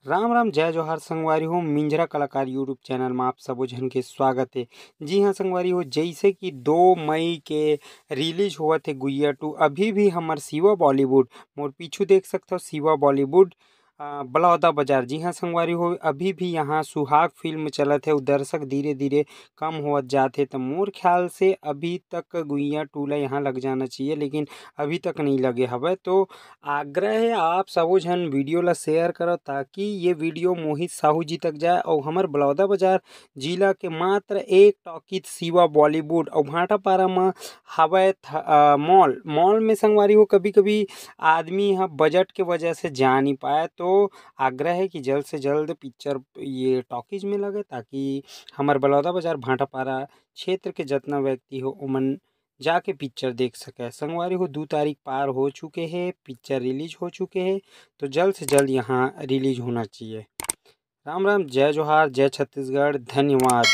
राम राम जय जोहार संगवारी हो। मिंजरा कलाकार यूट्यूब चैनल में आप सबो झन के स्वागत है। जी हाँ संगवारी हो, जैसे कि 2 मई के रिलीज हुआ थे गुइया 2। अभी भी हमार शिवा बॉलीवुड मोर पीछू देख सकते हो, शिवा बॉलीवुड बलौदा बाजार। जी हाँ संगवारी हो, अभी भी यहाँ सुहाग फिल्म चलत है। दर्शक धीरे धीरे कम होत जाते, तो मोर ख्याल से अभी तक गुइया 2 ला यहाँ लग जाना चाहिए, लेकिन अभी तक नहीं लगे हवे। तो आग्रह है आप सबो झन वीडियो ला शेयर करो, ताकि ये वीडियो मोहित साहू जी तक जाए और हमर बलौदा बाजार जिला के मात्र एक टॉकीज शिवा बॉलीवुड और भाटापारा में हवय मॉल मॉल में संगवारी हो। कभी कभी आदमी यहाँ बजट के वजह से जा नहीं पाए, तो आग्रह है कि जल्द से जल्द पिक्चर ये टॉकीज में लगे, ताकि हमार बलौदा बाजार भाटापारा क्षेत्र के जितना व्यक्ति हो उमन जाके पिक्चर देख सके। संगवारी हो 2 तारीख पार हो चुके हैं, पिक्चर रिलीज हो चुके हैं, तो जल्द से जल्द यहाँ रिलीज होना चाहिए। राम राम जय जोहार जय छत्तीसगढ़, धन्यवाद।